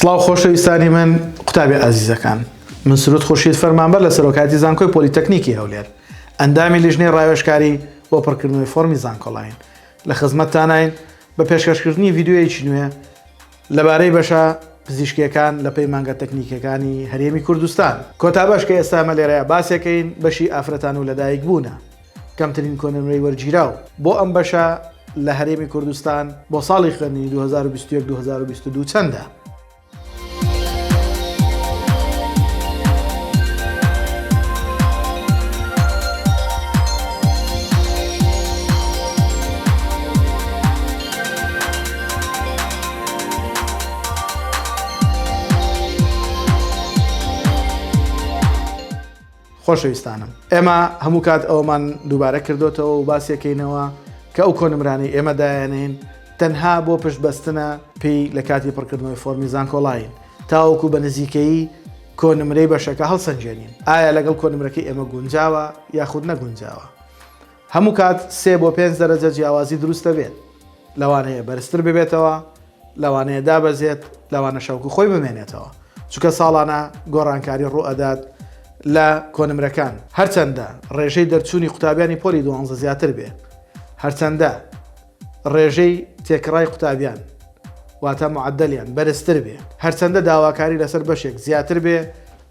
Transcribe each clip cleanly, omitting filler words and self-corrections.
سڵاو خۆشەویستانی من قوتابی ئازیزەکان من سرود خورشید فەرمانبەر لە سەرۆکاتی زانکۆی پۆلیتەکنیکی هەولێر ئەندامی لیژنەی ڕاوێژکاری بۆ پڕکردنەوەی فۆرمی زانکۆڵین لە خزمەتتانین بە پێشکەشکردنی ڤیددیۆیەکی نوێ لەبارەی بەشە پزیشکیەکان لە پێی مانگە تەکنیکەکانی هەرێمی کوردستان کۆتا بەشکە ئێستا مە لێرەیە باسێکەین بەشی ئافرەتان و لەدایک بوونە کەمترین کۆنمرەی وەرگیراو بۆ ئەم بەشە لە هەرێمی کوردستان بۆ ساڵی خوێندنی 2021-2022 چەندە؟ خۆشەویستانم ئێمە هەموو کات ئەومان دووبارە کردوتەوە و باسیەکەینەوە کە ئەو کۆنمرانی ئێمە دایانین تەنها بۆ پشتبەستنە پێی لە کاتی پڕکردنەوەی فۆرمی زانکۆڵین تاوەکو بە نزیکەیی کۆنمرەی بەشەکە هەڵسەنجێنین ئایا لەگەڵ کۆنمرەکەی ئێمە گونجاوە یاخود نەگونجاوە هەموو کات 3 بۆ 5 دەرەجە جیاوازی دروستە بێت لەوانەیە بەرزتر ببێتەوە لەوانەیە دابەزێت لەوانە شەوکو خۆی بمێنێتەوە چونکە ساڵانە گۆڕانکاری ڕوئەدات لە کۆنمرەکان هەرچەندە ڕێژەی دەرچوونی قوتابیانی پۆلی 12 زیاتر بێ هەرچەندە ڕێژەی تێکڕای قوتابیان واتە معدەلیان بەرزتر بێ هەرچەندە داواکاری لەسەر بەشێک زیاتر بێ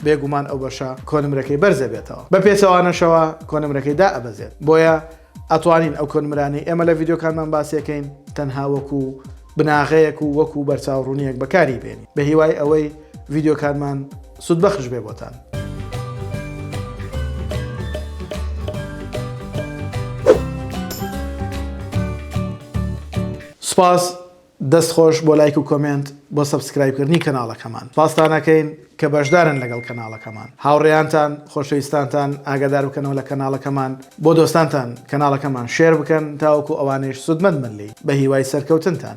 بێگومان ئەو بەشە کۆنمرەکەی بەرزە بێتەوە بە پێچەوانەشەوە کۆنمرەکەی دا ئەبەزێت بۆیە ئەتوانین ئەو کۆنمرانی ئێمە لە ڤیددیۆکانمان باسیەکەین تەنها وەکو بناغەیەک و وەکو بەرچاوڕوونیەک بەکاری بێنی بە هیوای ئەوەی ڤیددیۆکانمان سودبەخش بێ بۆتان سپاس دەستخۆش بۆ لایک و کۆمنت بۆ سەبسکرایبکردنی کەناڵەکەمان سپاستانەکەین کە بەشدارن لەگەڵ کەناڵەکەمان هاوڕێیانتان خۆشەویستانتان ئاگادار بکەنەوە لە کەناڵەکەمان بۆ دۆستانتان کەناڵەکەمان شێر بکەن تاوەکو ئەوانەیش سودمەند ملی بە هیوای سەرکەوتنتان